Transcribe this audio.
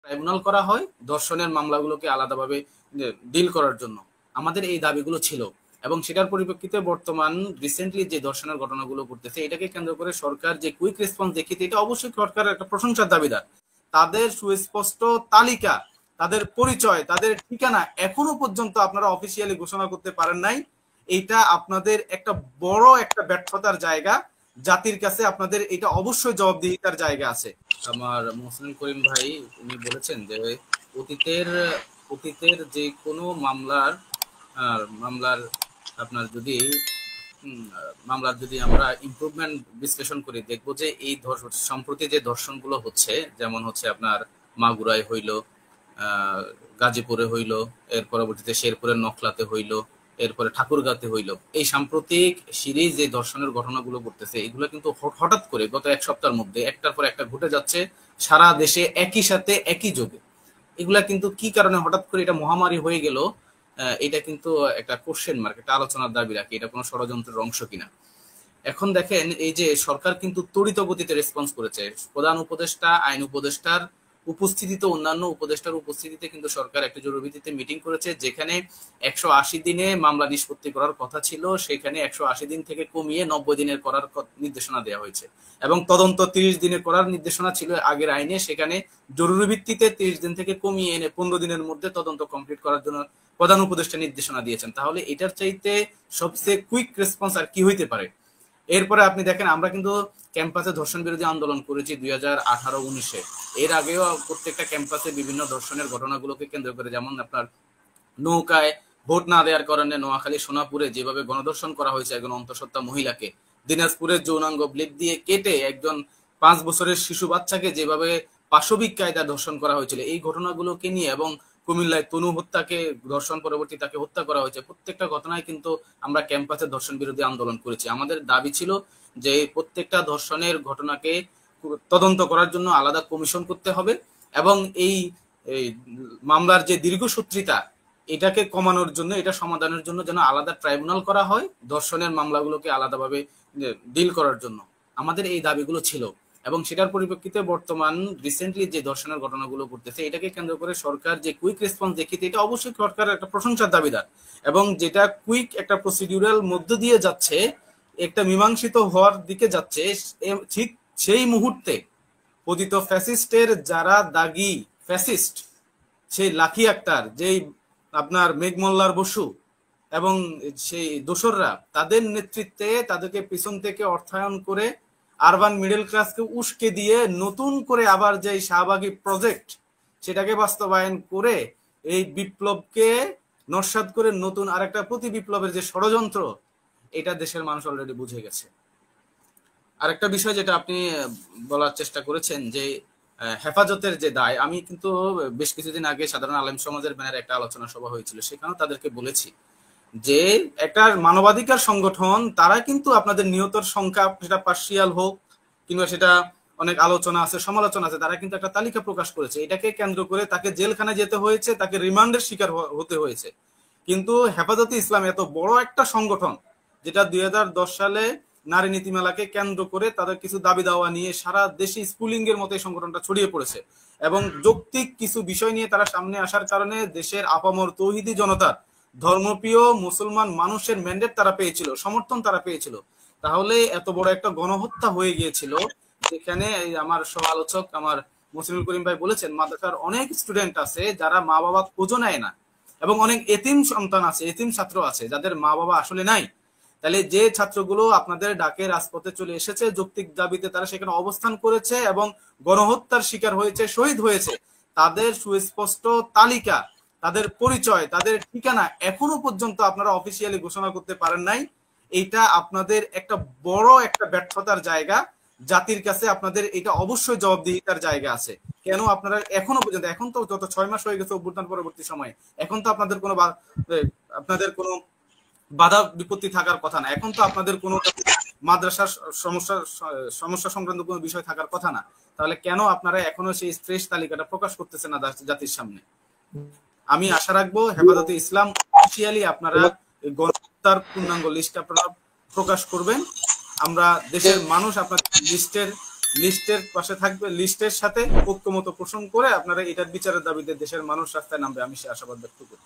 Tribunal করা হয় ধর্ষণের মামলাগুলোকে আলাদাভাবে ডিল করার জন্য। আমাদের এই দাবিগুলো ছিল এবং সেটার পরিপ্রেক্ষিতে বর্তমান রিসেন্টলি যে ধর্ষণের ঘটনাগুলো ঘটতেছে এটাকে কেন্দ্র করে সরকার যে কুইক রেসপন্স দেখিয়েছে এটা অবশ্যই সরকারের একটা প্রশংসার দাবিদার। তাদের সুস্পষ্ট তালিকা, তাদের পরিচয়, তাদের ঠিকানা এখনো পর্যন্ত আপনারা অফিসিয়ালি ঘোষণা করতে পারেন নাই। এইটা আপনাদের একটা বড় একটা ব্যর্থতার জায়গা। জাতির কাছে আপনাদের এটা অবশ্যই জবাবদিহিতার জায়গা আছে। আমার মোহসিনুল করিম ভাই উনি বলেছেন যে অতীতের অতীতের যে কোনো মামলার আপনার যদি মামলার যদি আমরা ইমপ্রুভমেন্ট বিশ্লেষণ করি দেখবো যে এই সম্প্রতি যে ধর্ষণগুলো হচ্ছে, যেমন হচ্ছে আপনার মাগুরায় হইল, গাজীপুরে হইল, এর পরবর্তীতে শেরপুরের নখলাতে হইল, এরপরে ঠাকুরগাঁতে হইল, এই সাম্প্রতিক সিরিজ যে ধর্ষণের ঘটনাগুলো ঘটতেছে এগুলো কিন্তু হঠাৎ করে গত এক সপ্তাহের মধ্যে একটার পর একটা ঘটে যাচ্ছে সারা দেশে একই সাথে একই যোগে। এগুলা কিন্তু কি কারণে হঠাৎ করে এটা মহামারী হয়ে গেল, এটা কিন্তু একটা কোশ্চেন মার্ক, একটা আলোচনার দাবি রাখে, এটা কোনো ষড়যন্ত্রের অংশ কিনা। এখন দেখেন এই যে সরকার কিন্তু ত্বরিত গতিতে রেসপন্স করেছে। প্রধান উপদেষ্টা, আইন উপদেষ্টার উপস্থিতিতে, অন্যান্য উপদেষ্টার উপস্থিতিতে কিন্তু সরকার একটা জরুরি ভিত্তিতে মিটিং করেছে, যেখানে 180 দিনে মামলা নিষ্পত্তি করার কথা ছিল সেখানে 180 দিন থেকে কমিয়ে 90 দিনের করার নির্দেশনা দেওয়া হয়েছে এবং তদন্ত 30 দিনে করার নির্দেশনা ছিল আগের আইনে, সেখানে জরুরি ভিত্তিতে 30 দিন থেকে কমিয়ে এনে 15 দিনের মধ্যে তদন্ত কমপ্লিট করার জন্য প্রধান উপদেষ্টা নির্দেশনা দিয়েছেন। তাহলে এটার চাইতে সবচেয়ে কুইক রেসপন্স আর কি হইতে পারে? এরপরে আপনি দেখেন আমরা কিন্তু ক্যাম্পাসে ধর্ষণ বিরোধী আন্দোলন করেছি 2018-19-এ। এর আগেও প্রত্যেকটা ক্যাম্পাসে বিভিন্ন ধর্ষণের ঘটনাগুলোকে কেন্দ্র করে, যেমন আপনার নৌকায় ভোট না দেওয়ার কারণে নোয়াখালী সোনাপুরে যেভাবে গণধর্ষণ করা হয়েছে একজন অন্তঃসত্ত্বা মহিলাকে, দিনাজপুরের যৌনাঙ্গ ব্লেড দিয়ে কেটে একজন 5 বছরের শিশু বাচ্চাকে যেভাবে পাশবিক কায়দায় ধর্ষণ করা হয়েছিল, এই ঘটনাগুলোকে নিয়ে, এবং কুমিল্লায় তনু হত্যাকে ধর্ষণ পরবর্তী তাকে হত্যা করা হয়েছে, প্রত্যেকটা ঘটনায় কিন্তু আমরা ক্যাম্পাসে ধর্ষণ বিরোধী আন্দোলন করেছি। আমাদের দাবি ছিল যে প্রত্যেকটা ধর্ষণের ঘটনাকে তদন্ত করার জন্য আলাদা কমিশন করতে হবে এবং এই মামলার যে দীর্ঘসূত্রিতা এটাকে কমানোর জন্য, এটা সমাধানের জন্য যেন আলাদা ট্রাইব্যুনাল করা হয় ধর্ষণের মামলাগুলোকে আলাদাভাবে ডিল করার জন্য। আমাদের এই দাবিগুলো ছিল এবং সেটার পরিপ্রেক্ষিতে বর্তমান রিসেন্টলি যে ধর্ষণের ঘটনাগুলো ঘটতেছে এটাকে কেন্দ্র করে সরকার যে কুইক রেসপন্স দেখিয়েছে এটা অবশ্যই সরকারের একটা প্রশংসার দাবিদার এবং যেটা কুইক একটা প্রসিডিউরাল মধ্য দিয়ে যাচ্ছে, একটা মীমাংসিত হওয়ার দিকে যাচ্ছে। ঠিক সেই মুহূর্তে পতিত ফ্যাসিস্টের যারা দাগি ফ্যাসিস্ট, সেই লাখি আক্তার, যেই আপনার মেঘমল্লার বসু এবং সেই দোসররা, তাদের নেতৃত্বে তাদেরকে পিছন থেকে অর্থায়ন করে আরবান মিডল ক্লাসকে উস্কে দিয়ে নতুন করে আবার যে শাহবাগী প্রজেক্ট সেটাকে বাস্তবায়ন করে এই বিপ্লবকে নস্যাৎ করে নতুন আরেকটা প্রতি বিপ্লবের যে ষড়যন্ত্র, এটা দেশের মানুষ অলরেডি বুঝে গেছে। আরেকটা বিষয় যেটা আপনি বলার চেষ্টা করেছেন যে হেফাজতের যে দায়, আমি কিন্তু বেশ কিছুদিন আগে সাধারণ আলেম সমাজের ব্যানারে একটা আলোচনা সভা হয়েছিল, সেখানেও তাদেরকে বলেছি যে একটা মানবাধিকার সংগঠন, তারা কিন্তু আপনাদের নিহতর সংখ্যা সেটা পার্সিয়াল হোক কিংবা সেটা অনেক আলোচনা আছে, সমালোচনা আছে, তারা কিন্তু একটা তালিকা প্রকাশ করেছে। এটাকে কেন্দ্র করে তাকে জেলখানায় যেতে হয়েছে, তাকে রিমান্ডের শিকার হতে হয়েছে। কিন্তু হেফাজতে ইসলাম এত বড় একটা সংগঠন যেটা 2010 সালে নারী নীতিমালাকে কেন্দ্র করে তাদের কিছু দাবি দাওয়া নিয়ে সারা দেশে স্কুলিং এর মতো এই সংগঠনটা ছড়িয়ে পড়েছে এবং যৌক্তিক কিছু বিষয় নিয়ে তারা সামনে আসার কারণে দেশের আপামর তৌহিদি জনতার, ধর্মপ্রিয় মুসলমান মানুষের ম্যান্ডেট তারা পেয়েছিল, সমর্থন তারা পেয়েছিল। তাহলে এত বড় একটা গণহত্যা হয়ে গিয়েছিল যেখানে আমার সহ আলোচক আমার মোহসিনুল করিম ভাই বলেছেন মাদ্রাসার অনেক স্টুডেন্ট আছে যারা মা বাবা খোঁজও নেয় না এবং অনেক এতিম সন্তান আছে, এতিম ছাত্র আছে যাদের মা বাবা আসলে নাই। তাহলে যে ছাত্রগুলো আপনাদের ডাকে রাজপথে চলে এসেছে যৌক্তিক দাবিতে, তারা সেখানে অবস্থান করেছে এবং গণহত্যার শিকার হয়েছে, শহীদ হয়েছে, তাদের সুস্পষ্ট তালিকা, তাদের পরিচয়, তাদের ঠিকানা এখনো পর্যন্ত আপনারা অফিসিয়ালি ঘোষণা করতে পারেন নাই। এইটা আপনাদের একটা বড় একটা ব্যর্থতার জায়গা। জাতির কাছে আপনাদের এটা অবশ্যই জবাবদিহিতার জায়গা আছে। কেন আপনারা এখনো পর্যন্ত, এখন তো যত 6 মাস হয়ে গেছে অভ্যুত্থান পরবর্তী সময়ে, এখন তো আপনাদের কোনো বাধা বিপত্তি থাকার কথা না, এখন তো আপনাদের কোনো মাদ্রাসার সমস্যা সংক্রান্ত কোনো বিষয় থাকার কথা না। তাহলে কেন আপনারা এখনো সেই ফ্রেশ তালিকাটা প্রকাশ করতেছেন না জাতির সামনে? আমি আশা রাখবো হেফাজতে ইসলাম অফিসিয়ালি আপনারা গণহত্যার পূর্ণাঙ্গ লিস্ট আপনারা প্রকাশ করবেন। আমরা দেশের মানুষ আপনাদের লিস্টের লিস্টের পাশে থাকবে, লিস্টের সাথে ঐক্যমত পোষণ করে আপনারা এটার বিচারের দাবিতে দেশের মানুষ রাস্তায় নামবে, আমি সে আশাবাদ ব্যক্ত করি।